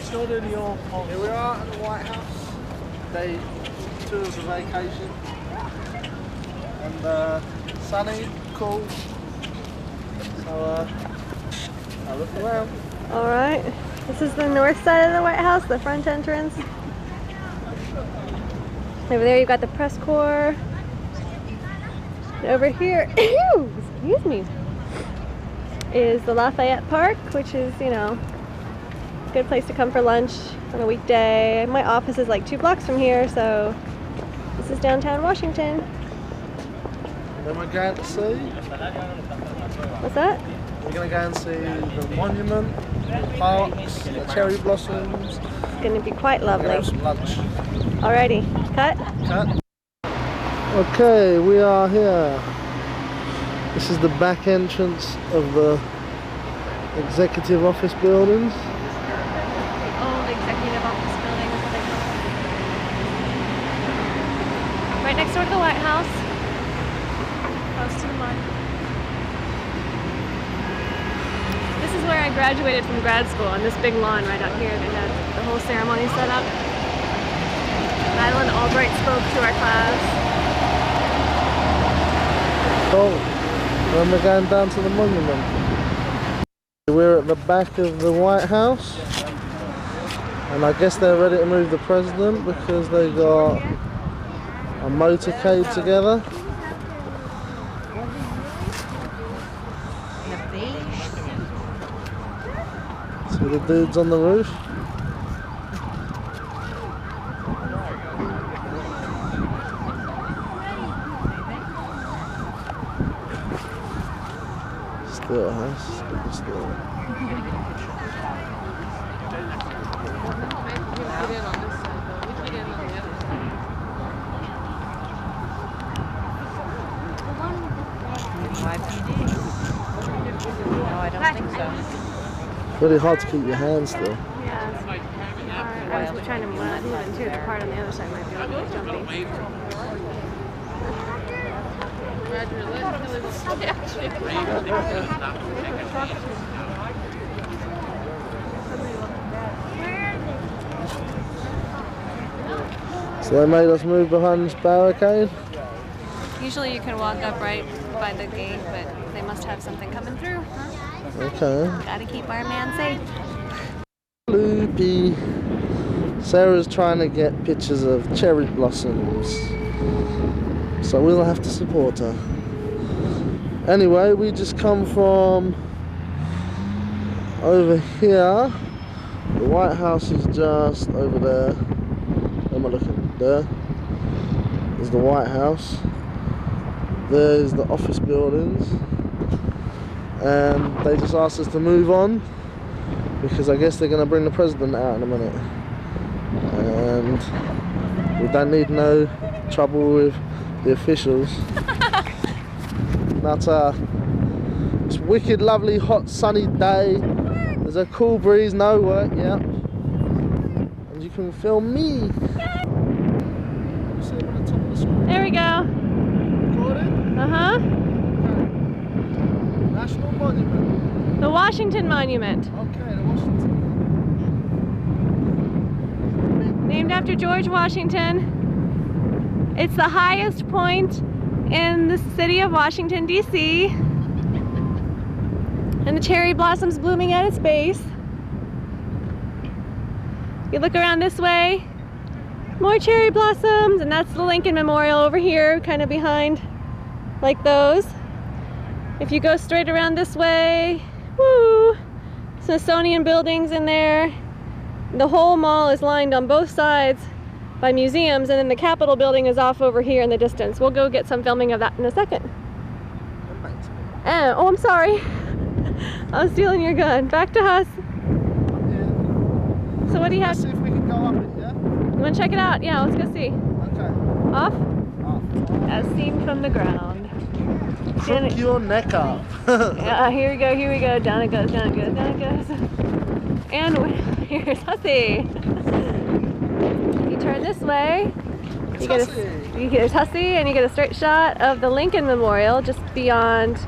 Here we are at the White House. Day 2 of the vacation. And sunny, cool. So I'll look around. Alright. This is the north side of the White House, the front entrance. Over there you've got the press corps. And over here, excuse me, is the Lafayette Park, which is, you know, a good place to come for lunch on a weekday. My office is like 2 blocks from here, so this is downtown Washington. And then we're going to see. What's that? We're going to go and see the monument, the parks, the cherry blossoms. It's going to be quite We're lovely. going to have some lunch. Alrighty, cut. Cut. Okay, we are here. This is the back entrance of the executive office buildings. Old executive office building is what they call it. Right next door to the White House. Close to the monument. This is where I graduated from grad school, on this big lawn right out here. They had the whole ceremony set up. Madeleine Albright spoke to our class. Cool. Then we're going down to the monument. We're at the back of the White House. And I guess they're ready to move the president because they got a motorcade together. See the dudes on the roof? Still has, still. No, I don't think so. Really hard to keep your hands still. Yeah, I was trying to move into the part on the other side might be a little bit jumpy. So they made us move behind this barricade. Usually you can walk up right by the gate, but they must have something coming through. Huh? Okay. Gotta keep our man safe. Loopy. Sarah's trying to get pictures of cherry blossoms, so we'll have to support her. Anyway, we just come from over here. The White House is just over there. Where am I looking? There. There's the White House. There's the office buildings. And they just asked us to move on because I guess they're going to bring the president out in a minute. And we don't need no trouble with the officials. But it's a wicked lovely hot sunny day. There's a cool breeze, no work, yeah. And you can film me. There we go. Recording? Uh-huh. National Monument. The Washington Monument. Okay, the Washington. Named after George Washington. It's the highest point in the city of Washington, D.C. And the cherry blossoms blooming at its base. You look around this way, more cherry blossoms, and that's the Lincoln Memorial over here, kind of behind, like those. If you go straight around this way, woo, Smithsonian buildings in there. The whole mall is lined on both sides by museums, and then the Capitol building is off over here in the distance. We'll go get some filming of that in a second. Oh, I'm sorry. I was stealing your gun. Back to us. Yeah. So what do you have? Let's see if we can go up it, yeah? You want to check it out? Yeah, let's go see. Okay. Off? Off. As seen from the ground. Crook your neck up. Yeah, here we go, here we go. Down it goes, down it goes, down it goes. And here's Hussey. You turn this way. There's Hussey, and you get a straight shot of the Lincoln Memorial just beyond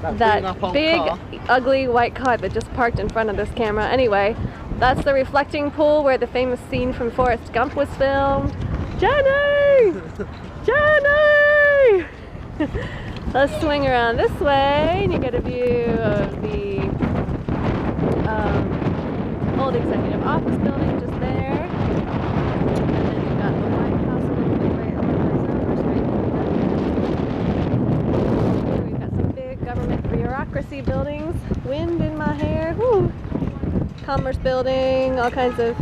that big, ugly white car that just parked in front of this camera. Anyway, That's the reflecting pool where the famous scene from Forrest Gump was filmed. Jenny! Jenny! Let's swing around this way and you get a view of the old executive office building just there. And then you've got the White House a little bit right over there. We've got some big government bureaucracy buildings. Wind in my hair. Woo. Commerce building, all kinds of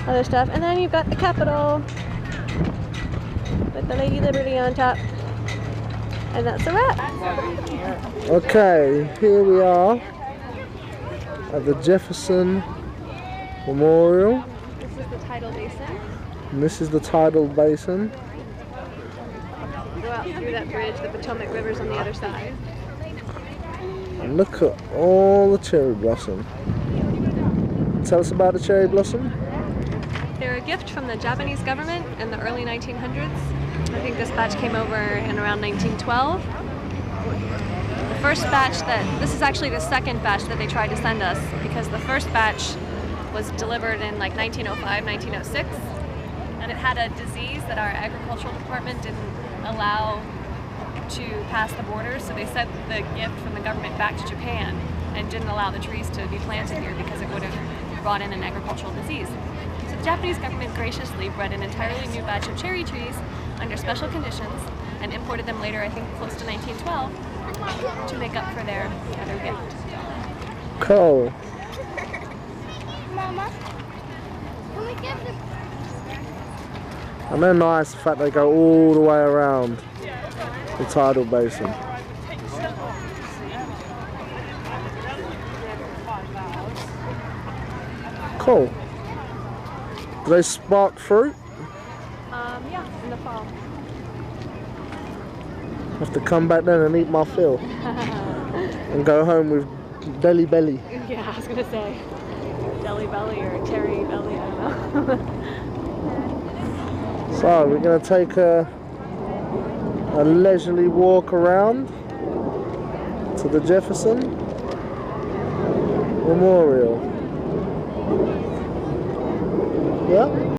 other stuff. And then you've got the Capitol with the Lady Liberty on top. And that's a wrap. Okay, here we are at the Jefferson Memorial. This is the tidal basin. And this is the tidal basin. Go out through that bridge, the Potomac River's on the other side. And look at all the cherry blossom. Tell us about the cherry blossom. They're a gift from the Japanese government in the early 1900s. I think this batch came over in around 1912. The first batch this is actually the second batch that they tried to send us, because the first batch was delivered in like 1905, 1906, and it had a disease that our agricultural department didn't allow to pass the border, so they sent the gift from the government back to Japan and didn't allow the trees to be planted here because it would have brought in an agricultural disease. So the Japanese government graciously bred an entirely new batch of cherry trees under special conditions and imported them later, I think close to 1912, to make up for their other gift. Cool. Mama, can we get the... And they're nice, the fact they go all the way around the tidal basin. Cool. Do they spark fruit? Yeah, in the fall. Have to come back then and eat my fill. And go home with belly belly. Yeah, I was gonna say jelly belly or cherry belly, I don't know. So we're going to take a leisurely walk around to the Jefferson Memorial. Yeah?